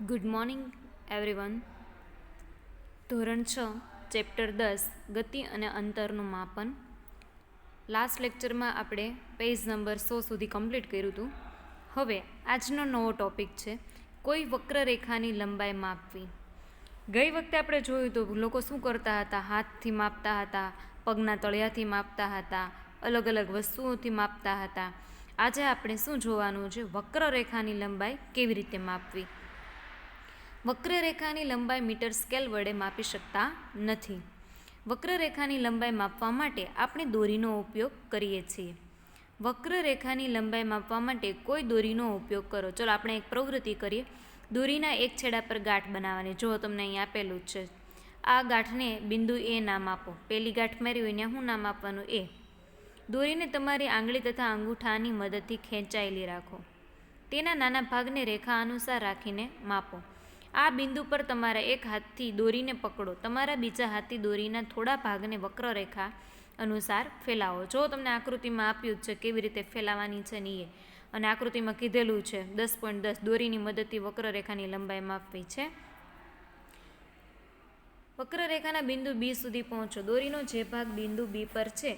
Good morning everyone. ધોરણ 6 chapter 10 ગતિ અને અંતરનું માપન. લાસ્ટ લેક્ચરમાં આપણે પેજ નંબર 100 સુધી કમ્પ્લીટ કર્યું હતું. હવે આજનો નવો ટોપિક છે કોઈ વક્રરેખાની લંબાઈ માપવી. ગઈ વખતે આપણે જોયું તો લોકો શું કરતા હતા, હાથથી માપતા હતા, પગના તળિયાથી માપતા હતા, અલગ અલગ વસ્તુઓથી માપતા હતા. આજે આપણે શું જોવાનું છે, વક્રરેખાની લંબાઈ કેવી રીતે માપવી. વક્રરેખાની લંબાઈ મીટર સ્કેલ વડે માપી શકતા નથી. વક્રરેખાની લંબાઈ માપવા માટે આપણે દોરીનો ઉપયોગ કરીએ છીએ. વક્રરેખાની લંબાઈ માપવા માટે કોઈ દોરીનો ઉપયોગ કરો. ચલો આપણે એક પ્રવૃત્તિ કરીએ. દોરીના એક છેડા પર ગાંઠ બનાવવાની. જો તમને અહીં આપેલું જ છે. આ ગાંઠને બિંદુ એ નામ આપો. પહેલી ગાંઠ મારી હોય ત્યાં શું નામ આપવાનું? એ. દોરીને તમારી આંગળી તથા અંગૂઠાની મદદથી ખેંચાયેલી રાખો. તેના નાના ભાગને રેખા અનુસાર રાખીને માપો. આ બિંદુ પર તમારા એક હાથથી દોરીને પકડો. તમારા બીજા હાથથી દોરીના થોડા ભાગને વક્રરેખા અનુસાર ફેલાવો. જો તમને આકૃતિમાં આપ્યું જ છે કેવી રીતે ફેલાવાની છે ને એ, અને આકૃતિમાં કીધેલું છે 10.10 દોરીની મદદથી વક્રરેખાની લંબાઈ માપવી છે. વક્રરેખાના બિંદુ બી સુધી પહોંચો. દોરીનો જે ભાગ બિંદુ બી પર છે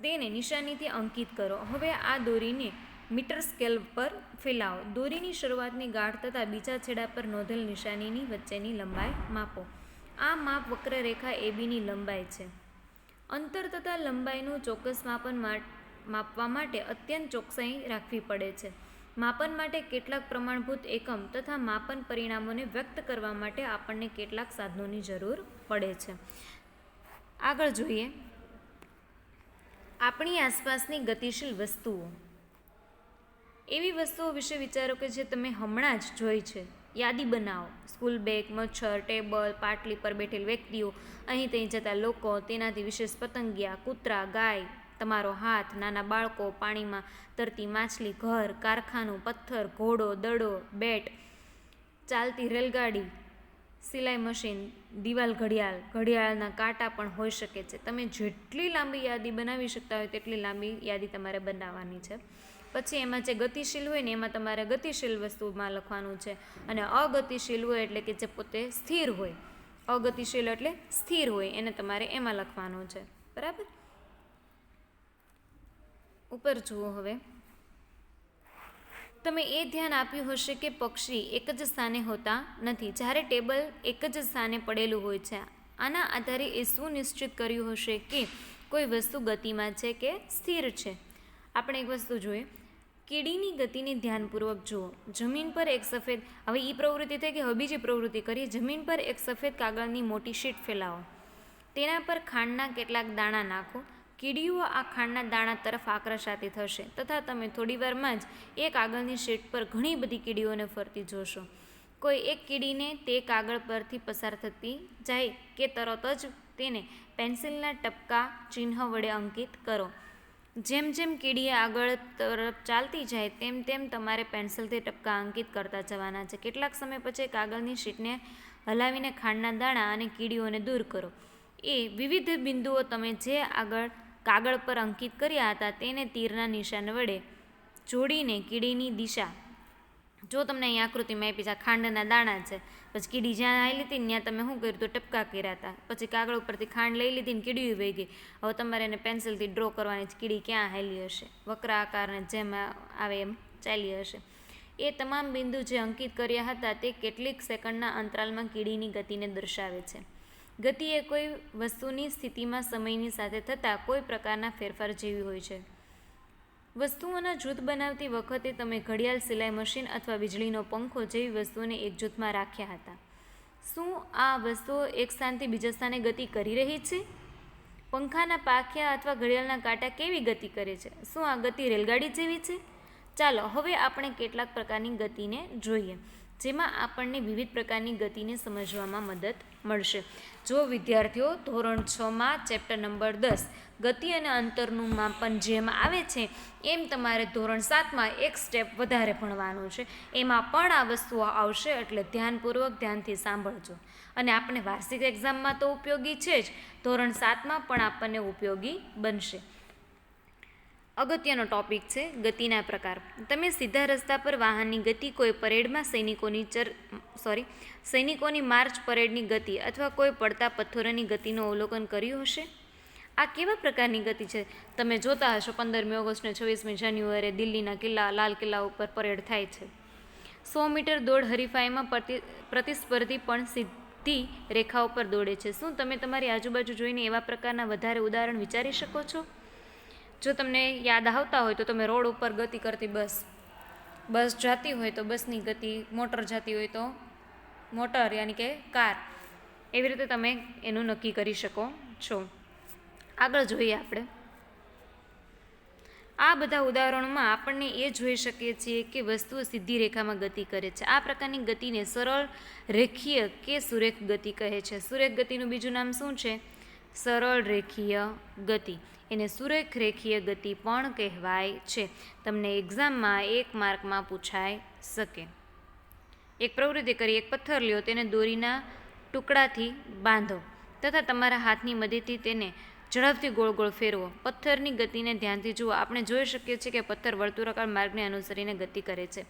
તેને નિશાનીથી અંકિત કરો. હવે આ દોરીને મીટર સ્કેલ પર ફેલાવો. દોરીની શરૂઆતની ગાંઠ તથા બીજા છેડા પર નોંધેલ નિશાનીની વચ્ચેની લંબાઈ માપો. આ માપ વક્રરેખા એબીની લંબાઈ છે. અંતર તથા લંબાઈનું ચોક્કસ માપવા માટે અત્યંત ચોકસાઈ રાખવી પડે છે. માપન માટે કેટલાક પ્રમાણભૂત એકમ તથા માપન પરિણામોને વ્યક્ત કરવા માટે આપણને કેટલાક સાધનોની જરૂર પડે છે. આગળ જોઈએ આપણી આસપાસની ગતિશીલ વસ્તુઓ. એવી વસ્તુઓ વિશે વિચારો કે જે તમે હમણાં જ જોઈ છે. યાદી બનાવો. સ્કૂલ બેગ, મચ્છર, ટેબલ, પાટલી પર બેઠેલ વ્યક્તિઓ, અહીં ત્યાં જતા લોકો, તેનાથી વિશેષ પતંગિયા, કૂતરા, ગાય, તમારો હાથ, નાના બાળકો, પાણીમાં તરતી માછલી, ઘર, કારખાનું, પથ્થર, ઘોડો, દડો, બેટ, ચાલતી રેલગાડી, સિલાઈ મશીન, દિવાલ ઘડિયાળ, ઘડિયાળના કાંટા પણ હોઈ શકે છે. તમે જેટલી લાંબી યાદી બનાવી શકતા હોય તેટલી લાંબી યાદી તમારે બનાવવાની છે. પછી એમાં જે ગતિશીલ હોય ને એમાં તમારે ગતિશીલ વસ્તુમાં લખવાનું છે, અને અગતિશીલ હોય એટલે કે જે પોતે સ્થિર હોય, અગતિશીલ એટલે સ્થિર હોય, એને તમારે એમાં લખવાનું છે. બરાબર. ઉપર જુઓ. હવે તમે એ ધ્યાન આપ્યું હશે કે પક્ષી એક જ સ્થાને હોતા નથી, જ્યારે ટેબલ એક જ સ્થાને પડેલું હોય છે. આના આધારે એ સુનિશ્ચિત કર્યું હશે કે કોઈ વસ્તુ ગતિમાં છે કે સ્થિર છે. આપણે એક વસ્તુ જોઈએ. કીડીની ગતિને ધ્યાનપૂર્વક જુઓ. જમીન પર એક સફેદ, હવે એ પ્રવૃત્તિ થઈ કે હવે બીજી પ્રવૃત્તિ કરીએ. જમીન પર એક સફેદ કાગળની મોટી શીટ ફેલાવો. તેના પર ખાંડના કેટલાક દાણા નાખો. કીડીઓ આ ખાંડના દાણા તરફ આકર્ષાતી થશે તથા તમે થોડી વારમાં જ એ કાગળની શીટ પર ઘણી બધી કીડીઓને ફરતી જોશો. કોઈ એક કીડીને તે કાગળ પરથી પસાર થતી જાય કે તરત જ તેને પેન્સિલના ટપકા ચિહ્ન વડે અંકિત કરો. જેમ જેમ કીડીએ આગળ તરફ ચાલતી જાય તેમ તેમ તમારે પેન્સિલથી ટપકા અંકિત કરતા જવાના છે. કેટલાક સમય પછી કાગળની શીટને હલાવીને ખાંડના દાણા અને કીડીઓને દૂર કરો. એ વિવિધ બિંદુઓ તમે જે કાગળ પર અંકિત કર્યા હતા તેને તીરના નિશાન વડે જોડીને કીડીની દિશા, જો તમને અહીં આકૃતિમાં આપી છે, આ ખાંડના દાણા છે, પછી કીડી જ્યાં આવી લીધી ને ત્યાં તમે શું કર્યું તો ટપકા કર્યા હતા, પછી કાગળ ઉપરથી ખાંડ લઈ લીધી ને કીડી વહી ગઈ. હવે તમારે એને પેન્સિલથી ડ્રો કરવાની કીડી ક્યાં હાલી હશે, વક્ર આકારને જેમ આવે એમ ચાલી હશે. એ તમામ બિંદુ જે અંકિત કર્યા હતા તે કેટલીક સેકન્ડના અંતરાલમાં કીડીની ગતિને દર્શાવે છે. ગતિ એ કોઈ વસ્તુની સ્થિતિમાં સમયની સાથે થતા કોઈ પ્રકારના ફેરફાર જેવી હોય છે. વસ્તુઓના જૂથ બનાવતી વખતે તમે ઘડિયાળ, સિલાઈ મશીન અથવા વીજળીનો પંખો જેવી વસ્તુઓને એક જૂથમાં રાખ્યા હતા. શું આ વસ્તુઓ એક સ્થાનથી બીજા સ્થાને ગતિ કરી રહી છે? પંખાના પાંખિયા અથવા ઘડિયાળના કાંટા કેવી ગતિ કરે છે? શું આ ગતિ રેલગાડી જેવી છે? ચાલો હવે આપણે કેટલાક પ્રકારની ગતિને જોઈએ, જેમાં આપણને વિવિધ પ્રકારની ગતિને સમજવામાં મદદ મળશે. જો વિદ્યાર્થીઓ ધોરણ 6માં ચેપ્ટર નંબર 10 ગતિ અને અંતરનું માપન જેમ આવે છે એમ તમારે ધોરણ 7માં એક સ્ટેપ વધારે ભણવાનું છે. એમાં પણ આ વસ્તુઓ આવશે, એટલે ધ્યાનથી સાંભળજો. અને આપણે વાર્ષિક એક્ઝામમાં તો ઉપયોગી છે જ, ધોરણ 7માં પણ આપણને ઉપયોગી બનશે. અગત્યનો ટોપિક છે ગતિના પ્રકાર. તમે સીધા રસ્તા પર વાહનની ગતિ, કોઈ પરેડમાં સૈનિકોની માર્ચ પરેડની ગતિ અથવા કોઈ પડતા પથ્થરોની ગતિનું અવલોકન કર્યું હશે? આ કેવા પ્રકારની ગતિ છે? તમે જોતા હશો 15મી ઓગસ્ટ ને 26મી જાન્યુઆરી દિલ્હીના લાલ કિલ્લા ઉપર પરેડ થાય છે. 100 મીટર દોડ હરીફાઈમાં પ્રતિસ્પર્ધી પણ સીધી રેખા ઉપર દોડે છે. શું તમે તમારી આજુબાજુ જોઈને એવા પ્રકારના વધારે ઉદાહરણ વિચારી શકો છો? જો તમને યાદ આવતા હોય તો તમે રોડ ઉપર ગતિ કરતી બસ જાતી હોય તો બસની ગતિ, મોટર જાતી હોય તો મોટર યાની કે કાર, એવી રીતે તમે એનું નક્કી કરી શકો છો. આગળ જોઈએ આપણે. આ બધા ઉદાહરણોમાં આપણને એ જોઈ શકીએ છીએ કે વસ્તુઓ સીધી રેખામાં ગતિ કરે છે. આ પ્રકારની ગતિને સરળ, રેખીય કે સુરેખ ગતિ કહે છે. સુરેખ ગતિનું બીજું નામ શું છે? સરળ રેખીય ગતિ. એને સુરેખ રેખીય ગતિ પણ કહેવાય છે. તમને એક્ઝામમાં 1 માર્કમાં પૂછાઈ શકે. એક પ્રવૃત્તિ કરી, એક પથ્થર લ્યો, તેને દોરીના ટુકડાથી બાંધો તથા તમારા હાથની મદદથી તેને ઝડપથી ગોળ ગોળ ફેરવો. પથ્થરની ગતિને ધ્યાનથી જુઓ. આપણે જોઈ શકીએ છીએ કે પથ્થર વર્તુળાકાર માર્ગને અનુસરીને ગતિ કરે છે.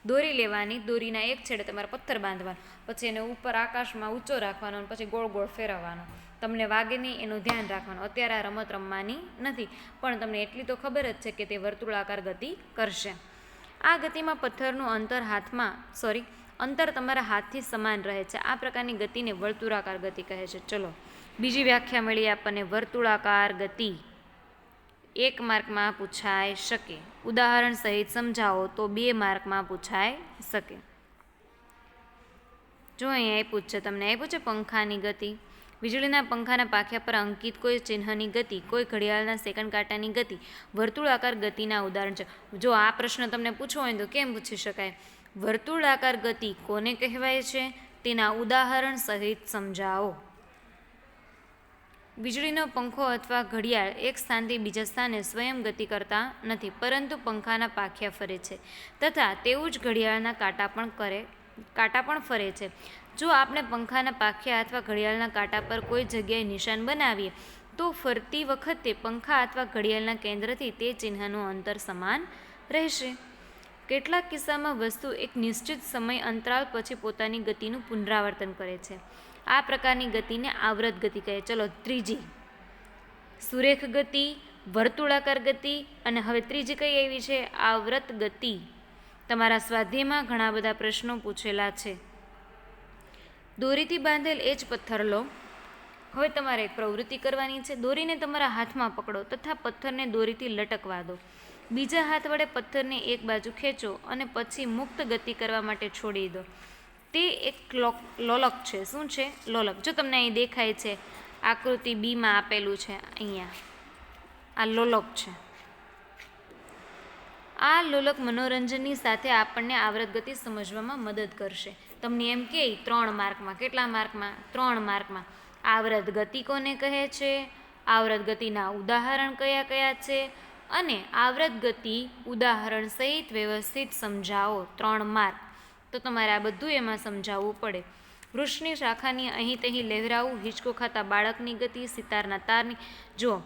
દોરી લેવાની, દોરીના એક છેડે તમારે પથ્થર બાંધવાનો, પછી એને ઉપર આકાશમાં ઊંચો રાખવાનો અને પછી ગોળ ગોળ ફેરવવાનો. તમને વાગે નહીં એનું ધ્યાન રાખવાનું. અત્યારે આ રમત રમવાની નથી, પણ તમને એટલી તો ખબર જ છે કે તે વર્તુળાકાર ગતિ કરશે. આ ગતિમાં પથ્થરનું અંતર તમારા હાથથી સમાન રહે છે. આ પ્રકારની ગતિને વર્તુળાકાર ગતિ કહે છે. ચલો બીજી વ્યાખ્યા મળી આપણને. વર્તુળાકાર ગતિ 1 માર્કમાં પૂછાઈ શકે. ઉદાહરણ સહિત સમજાવો તો 2 માર્કમાં પૂછાઈ શકે. જો અહીંયા આપ્યું છે, તમને આપ્યું છે પંખાની ગતિ. વીજળીના પંખાના પાંખિયા પર અંકિત કોઈ ચિહ્નની ગતિ, કોઈ ઘડિયાળના સેકન્ડ કાંટાની ગતિ વર્તુળાકાર ગતિના ઉદાહરણ છે. જો આ પ્રશ્ન તમને પૂછવો હોય તો કેમ પૂછી શકાય? વર્તુળાકાર ગતિ કોને કહેવાય છે? તેના ઉદાહરણ સહિત સમજાવો. વીજળીનો પંખો અથવા ઘડિયાળ એક સ્થાનથી બીજા સ્થાને સ્વયં ગતિ કરતા નથી, પરંતુ પંખાના પાંખિયા ફરે છે તથા તેવું જ ઘડિયાળના કાંટા પણ ફરે છે. જો આપણે પંખાના પાંખિયા અથવા ઘડિયાળના કાંટા પર કોઈ જગ્યાએ નિશાન બનાવીએ તો ફરતી વખતે પંખા અથવા ઘડિયાળના કેન્દ્રથી તે ચિહ્નનું અંતર સમાન રહેશે. કેટલાક કિસ્સામાં વસ્તુ એક નિશ્ચિત સમય અંતરાલ પછી પોતાની ગતિનું પુનરાવર્તન કરે છે. આ પ્રકારની ગતિને આવૃત ગતિ કહે. ચલો ત્રીજી, સુરેખ ગતિ, વર્તુળાકાર ગતિ અને હવે ત્રીજી કઈ એવી છે? આવૃત ગતિ. તમારા સ્વાધ્યાયમાં ઘણા બધા પ્રશ્નો પૂછેલા છે. દોરીથી બાંધેલ એ જ પથ્થર લો. હવે તમારે એક પ્રવૃત્તિ કરવાની છે. દોરીને તમારા હાથમાં પકડો તથા પથ્થરને દોરીથી લટકવા દો. બીજા હાથ વડે પથ્થરને એક બાજુ ખેંચો અને પછી મુક્ત ગતિ કરવા માટે છોડી દો. તે એક લોલક છે. શું છે? લોલક. જો તમને અહીં દેખાય છે, આકૃતિ બીમાં આપેલું છે, અહીંયા આ લોલક છે. આ લોલક મનોરંજનની સાથે આપણને આવૃત ગતિ સમજવામાં મદદ કરશે. તમને એમ કે 3 માર્કમાં, કેટલા માર્કમાં? 3 માર્કમાં. આવૃત ગતિ કોને કહે છે? આવૃત ગતિના ઉદાહરણ કયા કયા છે? અને આવૃત ગતિ ઉદાહરણ સહિત વ્યવસ્થિત સમજાવો. 3 માર્ક. તો તમારે આ બધું એમાં સમજાવવું પડે. વૃક્ષની શાખાની અહીં તહીં લહેરાવું, હિંચકો ખાતા બાળકની ગતિ, સિતારના તારની. જો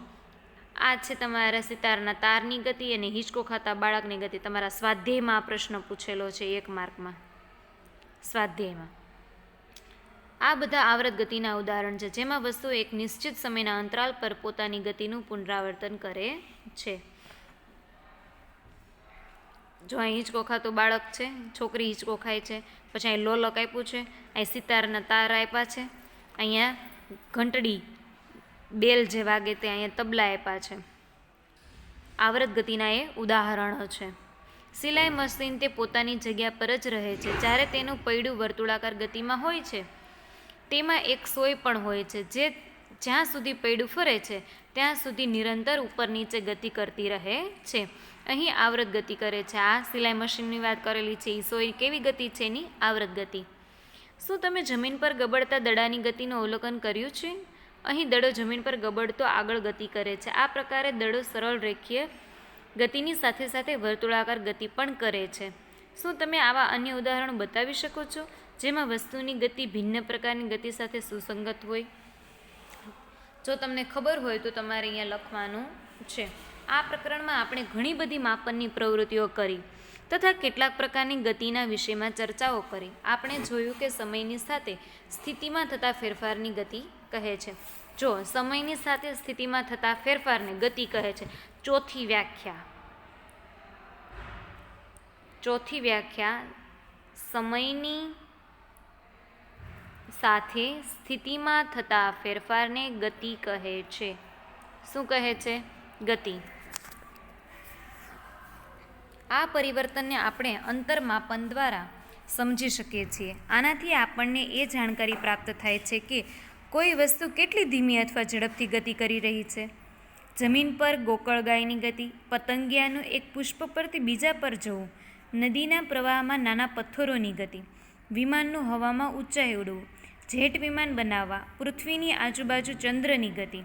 આ છે તમારા સિતારના તારની ગતિ અને હિંચકો ખાતા બાળકની ગતિ. તમારા સ્વાધ્યાયમાં આ પ્રશ્ન પૂછેલો છે 1 માર્કમાં. સ્વાધ્યાયમાં આ બધા આવૃત ગતિના ઉદાહરણ છે, જેમાં વસ્તુઓ એક નિશ્ચિત સમયના અંતરાલ પર પોતાની ગતિનું પુનરાવર્તન કરે છે. જો અહીં હિંચકો ખાતું બાળક છે, છોકરી હિંચકો ખાય છે, પછી અહીં લોલક આપ્યું છે, અહીં સિતારના તાર આપ્યા છે, અહીંયા ઘંટડી બેલ જે વાગે તે અહીંયા તબલા આપ્યા છે. આવૃત ગતિના એ ઉદાહરણો છે. સિલાઈ મશીન તે પોતાની જગ્યા પર જ રહે છે. જ્યારે તેનું પૈડું વર્તુળાકાર ગતિમાં હોય છે, તેમાં એક સોય પણ હોય છે, જે જ્યાં સુધી પૈડું ફરે છે ત્યાં સુધી નિરંતર ઉપર નીચે ગતિ કરતી રહે છે. અહીં આવૃત ગતિ કરે છે. આ સિલાઈ મશીનની વાત કરેલી છે. એ સોય કેવી ગતિ છે? એની આવૃત ગતિ. શું તમે જમીન પર ગબડતા દડાની ગતિનું અવલોકન કર્યું છે? અહીં દડો જમીન પર ગબડતો આગળ ગતિ કરે છે. આ પ્રકારે દડો સરળ રેખીય ગતિની સાથે સાથે વર્તુળાકાર ગતિ પણ કરે છે. શું તમે આવા અન્ય ઉદાહરણો બતાવી શકો છો જેમાં વસ્તુની ગતિ ભિન્ન પ્રકારની ગતિ સાથે સુસંગત હોય? જો તમને ખબર હોય તો તમારે અહીંયા લખવાનું છે. આ પ્રકરણમાં આપણે ઘણી બધી માપનની પ્રવૃત્તિઓ કરી તથા કેટલાક પ્રકારની ગતિના વિષયમાં ચર્ચાઓ કરી. આપણે જોયું કે સમયની સાથે સ્થિતિમાં થતા ફેરફારની ગતિ કહે છે. જો સમયની સાથે સ્થિતિમાં થતા ફેરફારને ગતિ કહે છે. ચોથી વ્યાખ્યા સમયની સાથે સ્થિતિમાં થતા ફેરફારને ગતિ કહે છે. શું કહે છે? ગતિ. આ પરિવર્તનને આપણે અંતરમાપન દ્વારા સમજી શકીએ છીએ. આનાથી આપણને એ જાણકારી પ્રાપ્ત થાય છે કે કોઈ વસ્તુ કેટલી ધીમી અથવા ઝડપથી ગતિ કરી રહી છે. જમીન પર ગોકળગાયની ગતિ, પતંગિયાનું એક પુષ્પ પરથી બીજા પર જવું, નદીના પ્રવાહમાં નાના પથ્થરોની ગતિ, વિમાનનું હવામાં ઊંચાઈ ઉડવું, જેટ વિમાન બનાવવા, પૃથ્વીની આજુબાજુ ચંદ્રની ગતિ,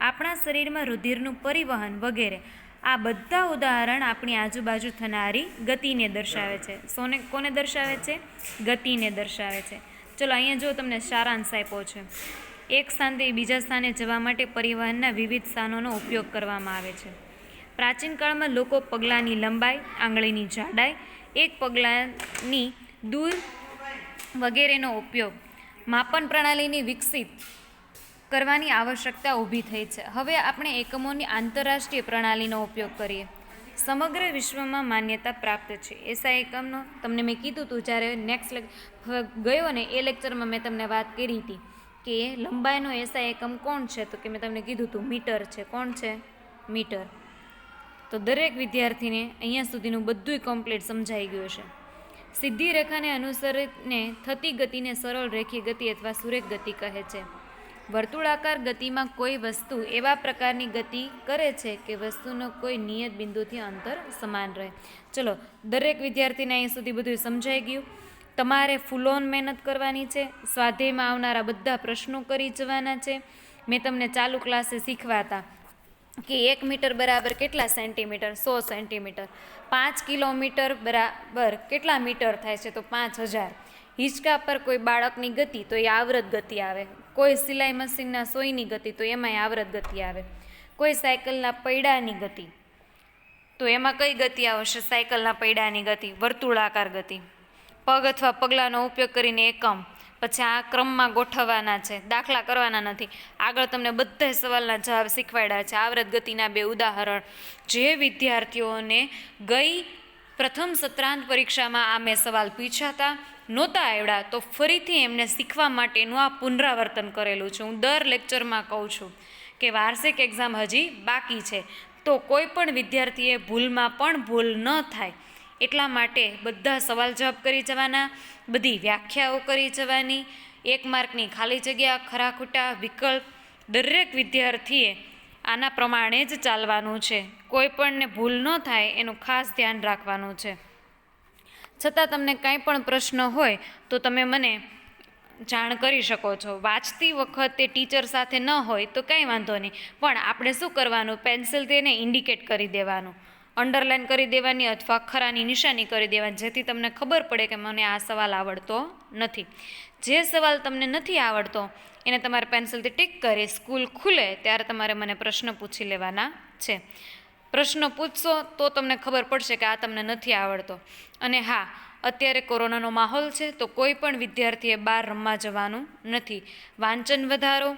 આપણા શરીરમાં રુધિરનું પરિવહન વગેરે. આ બધા ઉદાહરણ આપણી આજુબાજુ થનારી ગતિને દર્શાવે છે. કોને દર્શાવે છે? ગતિને દર્શાવે છે. ચલો અહીંયા જો તમને સારાંશ આપ્યો છે. એક સ્થાનથી બીજા સ્થાને જવા માટે પરિવહનના વિવિધ સાધનોનો ઉપયોગ કરવામાં આવે છે. પ્રાચીન કાળમાં લોકો પગલાંની લંબાઈ, આંગળીની જાડાઈ, એક પગલાંની દૂર વગેરેનો ઉપયોગ માપન પ્રણાલીની વિકસિત કરવાની આવશ્યકતા ઊભી થઈ છે. હવે આપણે એકમોની આંતરરાષ્ટ્રીય પ્રણાલીનો ઉપયોગ કરીએ. સમગ્ર વિશ્વમાં માન્યતા પ્રાપ્ત છે. એસઆઈ એકમનો તમને મેં કીધું હતું જ્યારે ગયો ને એ લેક્ચરમાં મેં તમને વાત કરી હતી કે લંબાઈનો એસઆઈ એકમ કોણ છે? તો કે મેં તમને કીધું હતું મીટર છે. કોણ છે? મીટર. તો દરેક વિદ્યાર્થીને અહીંયા સુધીનું બધુંય કમ્પ્લીટ સમજાઈ ગયું છે. સીધી રેખાને અનુસરીને થતી ગતિને સરળ રેખીય ગતિ અથવા સુરેખ ગતિ કહે છે. વર્તુળાકાર ગતિમાં કોઈ વસ્તુ એવા પ્રકારની ગતિ કરે છે કે વસ્તુનો કોઈ નિયત બિંદુથી અંતર સમાન રહે. ચલો દરેક વિદ્યાર્થીને અહીં સુધી બધું સમજાઈ ગયું. તમારે ફૂલ ઓન મહેનત કરવાની છે. સ્વાધ્યાયમાં આવનારા બધા પ્રશ્નો કરી જવાના છે. મેં તમને ચાલુ ક્લાસે શીખવાતા કે 1 મીટર બરાબર કેટલા સેન્ટીમીટર? 100 સેન્ટીમીટર. 5 કિલોમીટર બરાબર કેટલા મીટર થાય છે? તો 5000. હિંચકા પર કોઈ બાળકની ગતિ તો એ આવૃત ગતિ આવે. કોઈ સિલાઈ મશીનના સોયની ગતિ તો એમાંય આવૃત ગતિ આવે. કોઈ સાયકલના પૈડાની ગતિ તો એમાં કઈ ગતિ આવશે? સાયકલના પૈડાની ગતિ, વર્તુળાકાર ગતિ. પગ અથવા પગલાંનો ઉપયોગ કરીને એકમ. પછી આ ક્રમમાં ગોઠવવાના છે, દાખલા કરવાના નથી. આગળ તમને બધા સવાલના જવાબ શીખવાડ્યા છે. આવૃત ગતિના 2 ઉદાહરણ. જે વિદ્યાર્થીઓને ગઈ પ્રથમ સત્રાંત પરીક્ષામાં આ મેં સવાલ પૂછ્યા નહોતા આવડ્યા તો ફરીથી એમને શીખવા માટેનું આ પુનરાવર્તન કરેલું છે. હું દર લેક્ચરમાં કહું છું કે વાર્ષિક એક્ઝામ હજી બાકી છે તો કોઈ પણ વિદ્યાર્થીએ ભૂલમાં પણ ભૂલ ન થાય એટલા માટે બધા સવાલ જવાબ કરી જવાના, બધી વ્યાખ્યાઓ કરી જવાની, 1 માર્કની ખાલી જગ્યા, ખરા ખોટા વિકલ્પ. દરેક વિદ્યાર્થીએ આના પ્રમાણે જ ચાલવાનું છે. કોઈ પણને ભૂલ ન થાય એનું ખાસ ધ્યાન રાખવાનું છે. છતાં તમને કાંઈ પણ પ્રશ્ન હોય તો તમે મને જાણ કરી શકો છો. વાંચતી વખતે ટીચર સાથે ન હોય તો કાંઈ વાંધો નહીં, પણ આપણે શું કરવાનું? પેન્સિલથી એને ઇન્ડિકેટ કરી દેવાનું, અંડરલાઇન કરી દેવાની અથવા અક્ષરાની નિશાની કરી દેવાની, જેથી તમને ખબર પડે કે મને આ સવાલ આવડતો નથી. જે સવાલ તમને નથી આવડતો એને તમારે પેન્સિલથી ટીક કરી સ્કૂલ ખુલે ત્યારે તમારે મને પ્રશ્ન પૂછી લેવાના છે. પ્રશ્ન પૂછશો તો તમને ખબર પડશે કે આ તમને નથી આવડતો. અને હા, અત્યારે કોરોનાનો માહોલ છે તો કોઈ પણ વિદ્યાર્થીએ બહાર રમવા જવાનું નથી. વાંચન વધારો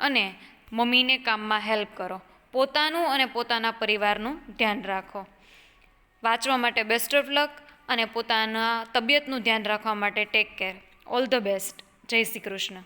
અને મમ્મીને કામમાં હેલ્પ કરો. પોતાનું અને પોતાના પરિવારનું ધ્યાન રાખો. વાંચવા માટે બેસ્ટ ઓફ લક અને પોતાના તબિયતનું ધ્યાન રાખવા માટે take care. All the best. જય શ્રી કૃષ્ણ.